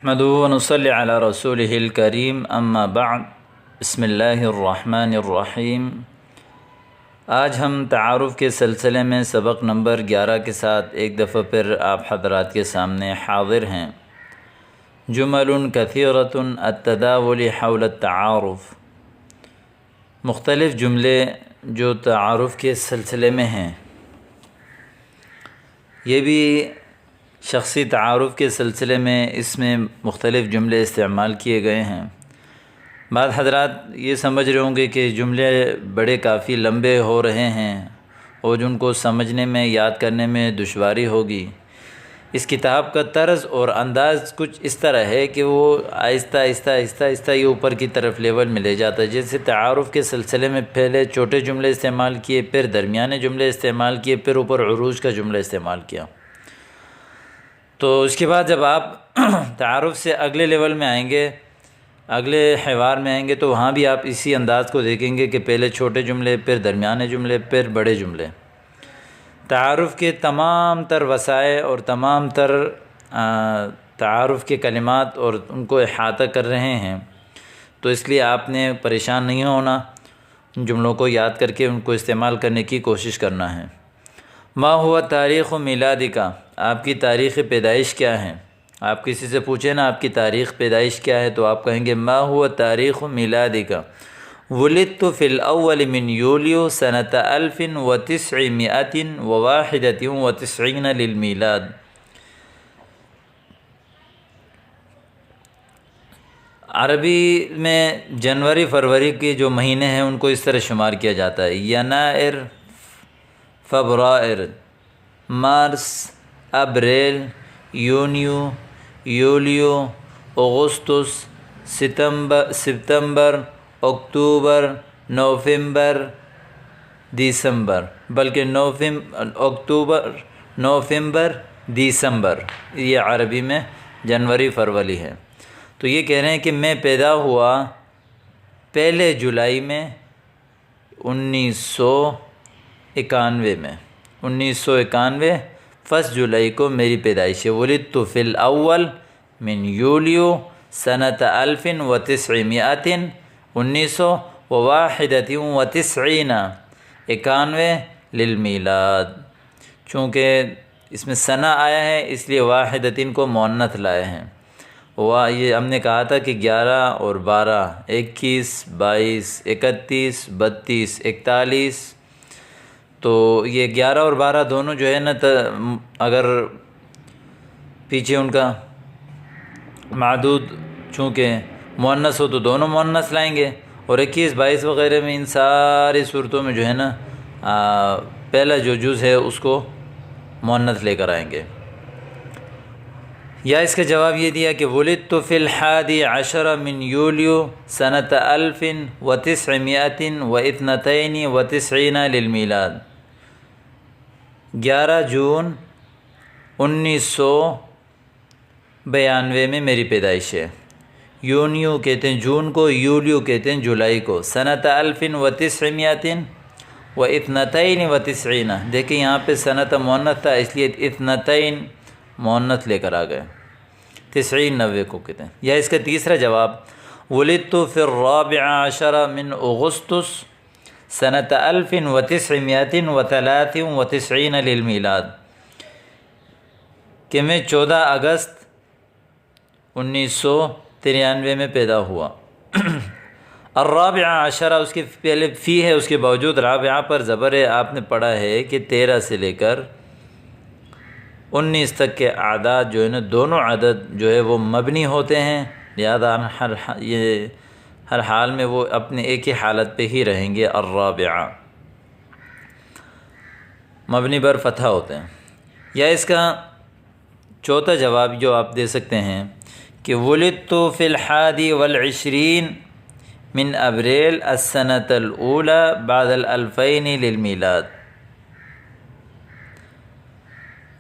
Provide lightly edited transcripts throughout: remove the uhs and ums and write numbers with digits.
نحمده ونصلي على رسوله الكريم اما بعد بسم اللہ الرحمن الرحیم۔ آج ہم تعارف کے سلسلے میں سبق نمبر 11 کے ساتھ ایک دفعہ پھر آپ حضرات کے سامنے حاضر ہیں۔ جمل کثیرۃ التداول حول التعارف، مختلف جملے جو تعارف کے سلسلے میں ہیں۔ یہ بھی شخصی تعارف کے سلسلے میں اس میں مختلف جملے استعمال کیے گئے ہیں۔ بعض حضرات یہ سمجھ رہے ہوں گے کہ جملے بڑے کافی لمبے ہو رہے ہیں اور جن کو سمجھنے میں یاد کرنے میں دشواری ہوگی۔ اس کتاب کا طرز اور انداز کچھ اس طرح ہے کہ وہ آہستہ آہستہ آہستہ آہستہ یہ اوپر کی طرف لیول میں لے جاتا ہے۔ جیسے تعارف کے سلسلے میں پہلے چھوٹے جملے استعمال کیے، پھر درمیانے جملے استعمال کیے، پھر اوپر عروج کا جملہ استعمال کیا۔ تو اس کے بعد جب آپ تعارف سے اگلے لیول میں آئیں گے، اگلے حوار میں آئیں گے، تو وہاں بھی آپ اسی انداز کو دیکھیں گے کہ پہلے چھوٹے جملے، پھر درمیانے جملے، پھر بڑے جملے۔ تعارف کے تمام تر وسائل اور تمام تر تعارف کے کلمات اور ان کو احاطہ کر رہے ہیں، تو اس لیے آپ نے پریشان نہیں ہونا، ان جملوں کو یاد کر کے ان کو استعمال کرنے کی کوشش کرنا ہے۔ ما ہوا تاریخ میلادکا، آپ کی تاریخ پیدائش کیا ہے؟ آپ کسی سے پوچھیں نا آپ کی تاریخ پیدائش کیا ہے، تو آپ کہیں گے ما ہوا تاریخ میلادکا ولدت فی الاول من یولیو سنۃ 1991 للمیلاد۔ عربی میں جنوری فروری کے جو مہینے ہیں ان کو اس طرح شمار کیا جاتا ہے: ینائر، فبرائر، مارس، ابریل، یونیو، یولیو، اگستس، ستمبر، اکتوبر، نومبر، دسمبر، بلکہ نومبر، دسمبر، یہ عربی میں جنوری فروری ہے۔ تو یہ کہہ رہے ہیں کہ میں پیدا ہوا پہلے جولائی میں 1991 میں، 1991 1 جولائی کو میری پیدائش ہے۔ ولدت فی الاول من یولیو سنۃ 1991 للمیلاد۔ چونکہ اس میں سنہ آیا ہے اس لیے واحدتین کو مؤنث لائے ہیں۔ یہ ہم نے کہا تھا کہ 11 اور 12، 21، 22، 31، 32، 41، تو یہ 11 اور 12 دونوں جو ہے نا، اگر پیچھے ان کا معدود چونکہ مؤنث ہو تو دونوں مؤنث لائیں گے، اور 21، 22 وغیرہ میں ان ساری صورتوں میں جو ہے نا پہلا جو جز ہے اس کو مؤنث لے کر آئیں گے۔ یا اس کا جواب یہ دیا کہ ولدت فی 11 من یولیو سنۃ 1992 للمیلاد۔ 11 جون 1992 میں میری پیدائش ہے۔ یونیو کہتے ہیں جون کو، یولیو کہتے ہیں جولائی کو، سنۃ 1992 دیکھیں یہاں پہ سنۃ مؤنث تھا اس لیے 92 مؤنث لے کر آ گئے، 90 کو کہتے ہیں۔ یا اس کا تیسرا جواب ولدت فی 14 من اگستس سنۃ 1993 للمیلاد، کہ میں 14 اگست 1993 میں پیدا ہوا۔ 14 اس کے پہلے فی ہے، اس کے باوجود رابعہ پر زبر ہے۔ آپ نے پڑھا ہے کہ 13 سے لے کر 19 تک کے اعداد جو ہے نا، دونوں عدد جو ہے وہ مبنی ہوتے ہیں، لہذا ہر حال میں وہ اپنے ایک ہی حالت پہ ہی رہیں گے۔ الرابعہ مبنی بر فتح ہوتے ہیں۔ یا اس کا چوتھا جواب جو آپ دے سکتے ہیں کہ ولدت فی 21 من ابریل السنۃ الاولی بعد 2000 للمیلاد۔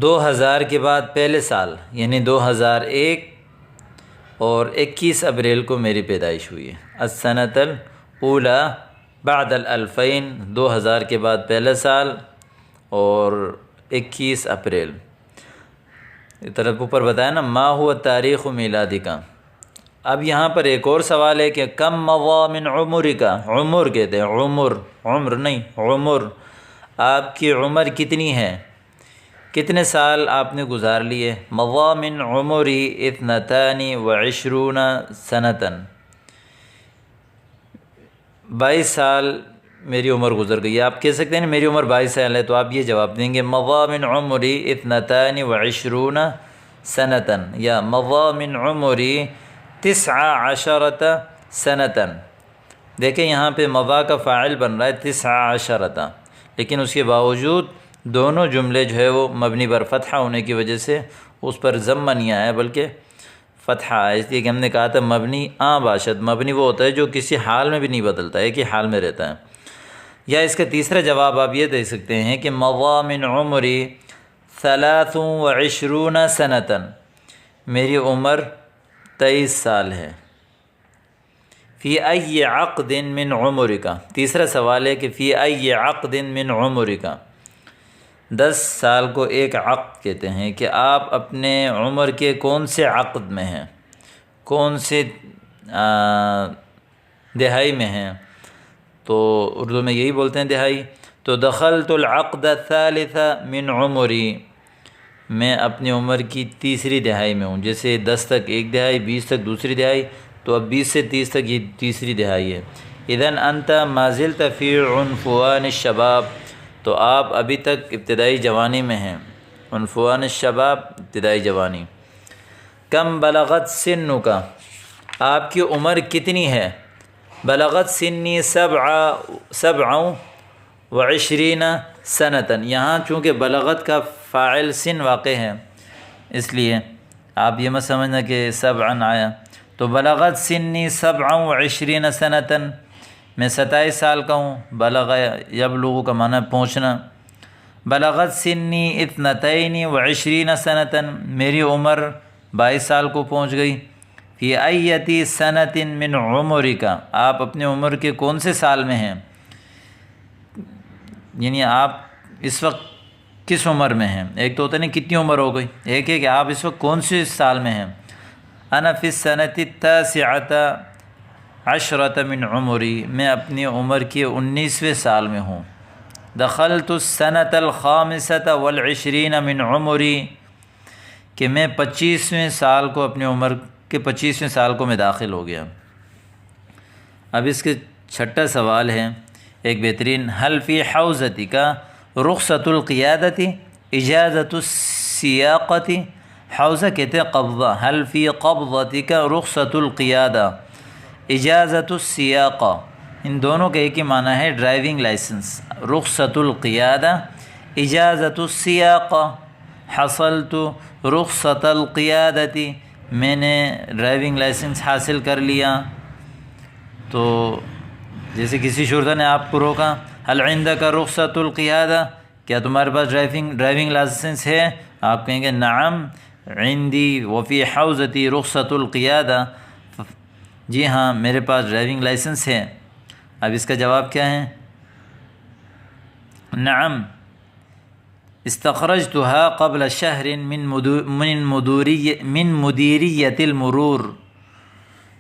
2000 کے بعد پہلے سال یعنی 2001 اور 21 اپریل کو میری پیدائش ہوئی ہے۔ السنۃ الاولی بعد 2000، 2000 کے بعد پہلا سال اور 21 اپریل۔ طرف اوپر بتایا نا ما ہوا تاریخ میلادی کا۔ اب یہاں پر ایک اور سوال ہے کہ کم مضى من عمرک، عمر کہتے ہیں، عمر نہیں، عمر، آپ کی عمر کتنی ہے، کتنے سال آپ نے گزار لیے؟ مضى من عمری 22 سنة، 22 سال میری عمر گزر گئی ہے۔ آپ کہہ سکتے ہیں میری عمر 22 سال ہے، تو آپ یہ جواب دیں گے مضى من عمری 22 سنة یا مضى من عمری 19 سنة۔ دیکھیں یہاں پہ مضى کا فاعل بن رہا ہے 19، لیکن اس کے باوجود دونوں جملے جو ہے وہ مبنی بر فتحہ ہونے کی وجہ سے اس پر ضمہ نہیں آیا بلکہ فتحہ ہے، اس لیے کہ ہم نے کہا تھا مبنی باشد، مبنی وہ ہوتا ہے جو کسی حال میں بھی نہیں بدلتا، ایک ہی حال میں رہتا ہے۔ یا اس کا تیسرا جواب آپ یہ دے سکتے ہیں کہ مضى من عمری 23 سنة، میری عمر 23 سال ہے۔ فی ای عقد من عمرک، تیسرا سوال ہے کہ فی ای عقد من عمرک، 10 سال کو ایک عقد کہتے ہیں کہ آپ اپنے عمر کے کون سے عقد میں ہیں، کون سے دہائی میں ہیں، تو اردو میں یہی بولتے ہیں دہائی۔ تو دخلت العقد الثالث من عمری، میں اپنی عمر کی تیسری دہائی میں ہوں، جیسے 10 تک ایک دہائی، 20 تک دوسری دہائی، تو اب 20 سے 30 تک یہ تیسری دہائی ہے۔ اذن انت ما زلت فی عنفوان الشباب، تو آپ ابھی تک ابتدائی جوانی میں ہیں، عنفوان الشباب ابتدائی جوانی۔ کم بلغت سنک، آپ کی عمر کتنی ہے؟ بلغت سنی 27 سنة، یہاں چونکہ بلغت کا فاعل سن واقع ہے اس لیے آپ یہ مت سمجھنا کہ 7 آیا، تو بلغت سنی 27 سنة، میں 27 سال کا ہوں، بلغ یبلغ کا معنی پہنچنا۔ بلغت سنی 22 سنة، میری عمر 22 سال کو پہنچ گئی۔ فی ایتی سنۃ من عمرک، آپ اپنے عمر کے کون سے سال میں ہیں، یعنی آپ اس وقت کس عمر میں ہیں؟ ایک تو ہوتا نہیں کتنی عمر ہو گئی، ایک ہے کہ آپ اس وقت کون سے سال میں ہیں۔ انا فی السنۃ ال19 من عمری، میں اپنی عمر کے 19ویں سال میں ہوں۔ دخلت السنۃ ال25 من عمری، کہ میں 25ویں سال کو، اپنی عمر کے 25ویں سال کو میں داخل ہو گیا۔ اب اس کے چھٹا سوال ہے ایک بہترین، حل فی حوزتک رخصۃ القیادۃ اجازۃ السیاقۃ، حوزہ کہتے ہیں قبضہ، حل فی قبضتک رخصۃ القیادہ اجازۃ السیاقہ، ان دونوں کا ایک ہی معنی ہے ڈرائیونگ لائسنس۔ رخصۃ القیادہ اجازۃ السیاقہ، حصلت رخصۃ القیادۃ، میں نے ڈرائیونگ لائسنس حاصل کر لیا۔ تو جیسے کسی شرطا نے آپ کو روکا، حل عندک رخصۃ القیادہ، کیا تمہارے پاس ڈرائیونگ لائسنس ہے؟ آپ کہیں گے نعم عندی وفی حوزتی رخصۃ القیادہ، جی ہاں میرے پاس ڈرائیونگ لائسنس ہے۔ اب اس کا جواب کیا ہے؟ نعم استخرجتها قبل شهر من مدیریت المرور،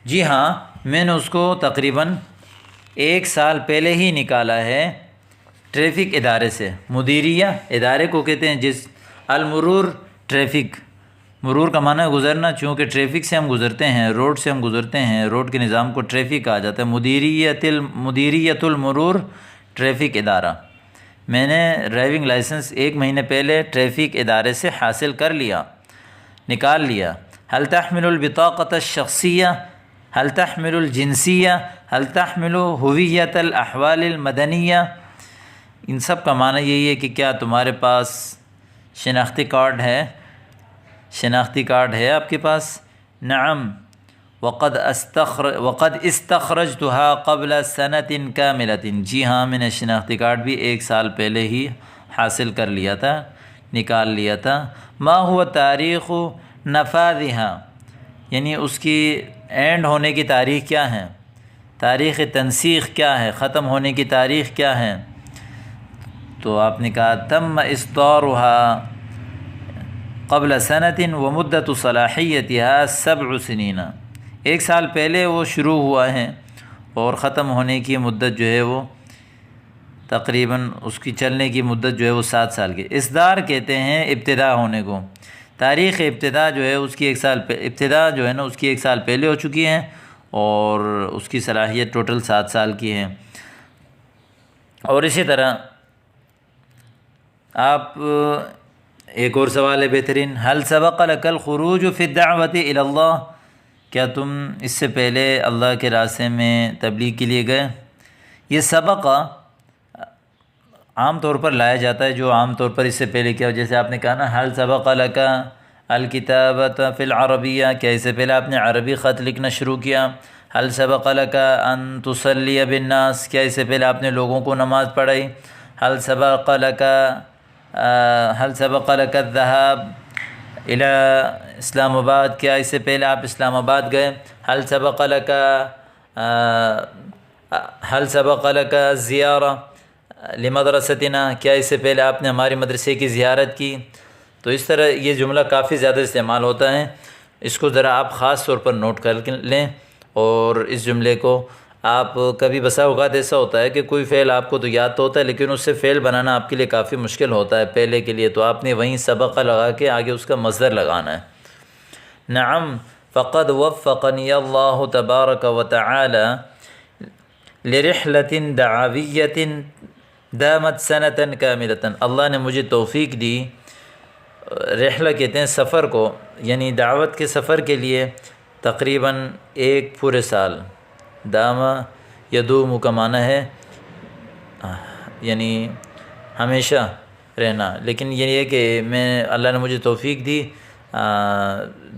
جی ہاں میں نے اس کو تقریباً 1 سال پہلے ہی نکالا ہے ٹریفک ادارے سے۔ مدیریہ ادارے کو کہتے ہیں جس، المرور ٹریفک، مرور کا معنی ہے گزرنا، چونکہ ٹریفک سے ہم گزرتے ہیں، روڈ سے ہم گزرتے ہیں، روڈ کے نظام کو ٹریفک کہا جاتا ہے۔ مدیریت المرور ٹریفک ادارہ، میں نے ڈرائیونگ لائسنس 1 مہینے پہلے ٹریفک ادارے سے حاصل کر لیا، نکال لیا۔ هل تحمل البطاقة الشخصیہ، هل تحمل الجنسیہ، هل تحمل ہویت الاحوال المدنیہ، ان سب کا معنی یہی ہے کہ کیا تمہارے پاس شناختی کارڈ ہے، شناختی کارڈ ہے آپ کے پاس؟ نعم وقد استخرجتها قبل سنۃ کاملۃ، جی ہاں میں نے شناختی کارڈ بھی 1 سال پہلے ہی حاصل کر لیا تھا، نکال لیا تھا۔ ما هو تاریخ نفاذها، یعنی اس کی اینڈ ہونے کی تاریخ کیا ہے، تاریخ تنسیخ کیا ہے، ختم ہونے کی تاریخ کیا ہے؟ تو آپ نے کہا تم اصدارها قبل سنة ومدة صلاحیتها 7 سنین، 1 سال پہلے وہ شروع ہوا ہے اور ختم ہونے کی مدت جو ہے وہ تقریباً اس کی چلنے کی مدت جو ہے وہ 7 سال کی۔ اصدار کہتے ہیں ابتدا ہونے کو، تاریخ ابتدا جو ہے اس کی ابتدا جو ہے نا اس کی 1 سال پہلے ہو چکی ہے اور اس کی صلاحیت ٹوٹل 7 سال کی ہے۔ اور اسی طرح آپ ایک اور سوال ہے بہترین، حل سبق لک الخروج فی الدعوۃ الی اللہ، کیا تم اس سے پہلے اللہ کے راستے میں تبلیغ کے لیے گئے؟ یہ سبق عام طور پر لایا جاتا ہے، جو عام طور پر اس سے پہلے کیا، جیسے آپ نے کہا نا حل سبق لک الکتابۃ فی العربیہ، کیا اس سے پہلے آپ نے عربی خط لکھنا شروع کیا؟ حل سبق لک ان تصلی بالناس، کیا اس سے پہلے آپ نے لوگوں کو نماز پڑھائی؟ حل سبق لک الذهاب الی اسلام آباد، کیا اس سے پہلے آپ اسلام آباد گئے؟ حل سبق لک زیارہ لمدرستنا، کیا اس سے پہلے آپ نے ہماری مدرسے کی زیارت کی؟ تو اس طرح یہ جملہ کافی زیادہ استعمال ہوتا ہے، اس کو ذرا آپ خاص طور پر نوٹ کر لیں، اور اس جملے کو آپ کبھی بسا اوقات ایسا ہوتا ہے کہ کوئی فعل آپ کو تو یاد تو ہوتا ہے لیکن اس سے فعل بنانا آپ کے لیے کافی مشکل ہوتا ہے پہلے کے لیے، تو آپ نے وہیں سبق لگا کے آگے اس کا مصدر لگانا ہے۔ نعم فقد وفقنی اللہ تبارک و تعالی لرحلۃ دعویۃ دامت سنۃ کاملۃ، اللہ نے مجھے توفیق دی، رحلہ کہتے ہیں سفر کو، یعنی دعوت کے سفر کے لیے تقریباً 1 پورے سال، دامہ یدوم کا معنی ہے یعنی ہمیشہ رہنا، لیکن یہ ہے کہ اللہ نے مجھے توفیق دی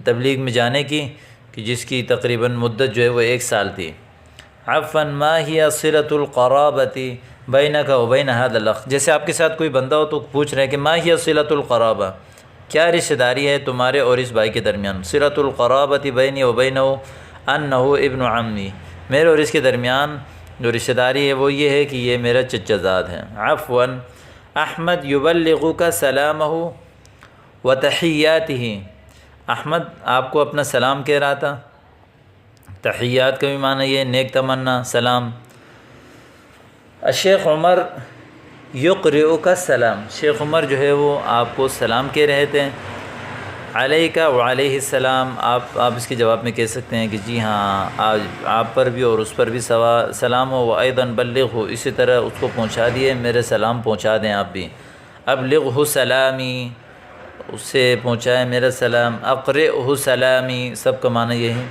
تبلیغ میں جانے کی، کہ جس کی تقریباً مدت جو ہے وہ 1 سال تھی۔ عفوا ما ہی صلۃ القرابۃ بینک و بین ھذا الاخ، جیسے آپ کے ساتھ کوئی بندہ ہو تو پوچھ رہے ہیں کہ ما ہی صلۃ القرابہ، کیا رشتہ داری ہے تمہارے اور اس بھائی کے درمیان؟ صلۃ القرابۃ بینی و بینہ انہ ابن عمی، میرے اور اس کے درمیان جو رشتہ داری ہے وہ یہ ہے کہ یہ میرا چچا زاد ہے۔ عفوا احمد یبلغک سلامہ و تحیاتہ، احمد آپ کو اپنا سلام کہہ رہا تھا، تحیات کا بھی معنی یہ نیک تمنا، سلام۔ الشیخ عمر یقرئک السلام، شیخ عمر جو ہے وہ آپ کو سلام کہہ رہے تھے۔ علیک وعلیہ السلام، آپ اس کے جواب میں کہہ سکتے ہیں کہ جی ہاں آج آپ پر بھی اور اس پر بھی سلام ہو، وایضا بلغہ، اسی طرح اس کو پہنچا دیے، میرے سلام پہنچا دیں آپ بھی۔ ابلغہ سلامی، اس سے پہنچائے میرا سلام۔ اقرئہ سلامی، سب کا معنی یہ ہے۔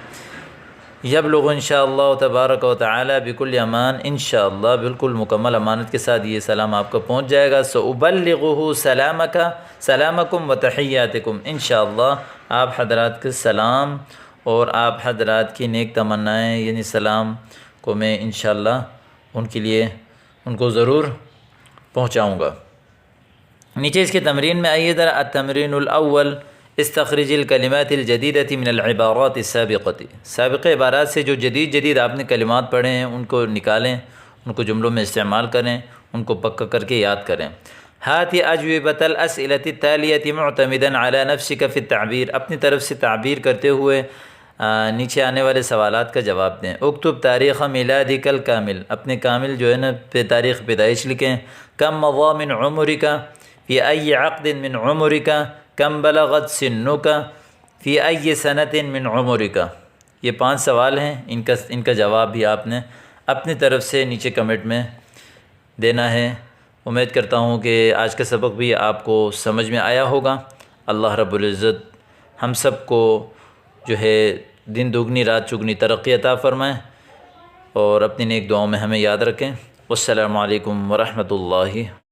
یبلغ انشاءاللہ تبارک و تعالی بکل امان، انشاءاللہ بالکل مکمل امانت کے ساتھ یہ سلام آپ کو پہنچ جائے گا۔ سأبلغہ سلامکم و تحیاتکم، انشاءاللہ آپ حضرات کے سلام اور آپ حضرات کی نیک تمنائیں یعنی سلام کو میں انشاءاللہ ان کو ضرور پہنچاؤں گا۔ نیچے اس کے تمرین میں آئیے ذرا، التمرین الاول استخرج الکلمات الجدیدۃ من العبارات السابقۃ، سابقہ عبارات سے جو جدید آپ نے کلمات پڑھے ہیں ان کو نکالیں، ان کو جملوں میں استعمال کریں، ان کو پکا کر کے یاد کریں۔ ہات اجوبۃ الاسئلۃ التالیۃ معتمدا علی نفسک فی التعبیر، اپنی طرف سے تعبیر کرتے ہوئے نیچے آنے والے سوالات کا جواب دیں۔ اکتب تاریخ میلادک الکامل، اپنے کامل جو ہے نا تاریخ پیدائش لکھیں۔ کم مضی من عمرک فی ای عقد من عمرک، کم بلغت سنک فی ای سنۃ من عمرک، یہ 5 سوال ہیں، ان کا جواب بھی آپ نے اپنی طرف سے نیچے کمنٹ میں دینا ہے۔ امید کرتا ہوں کہ آج کا سبق بھی آپ کو سمجھ میں آیا ہوگا۔ اللہ رب العزت ہم سب کو جو ہے دن دگنی رات چگنی ترقی عطا فرمائیں اور اپنی نیک دعاؤں میں ہمیں یاد رکھیں۔ والسلام علیکم ورحمۃ اللہ۔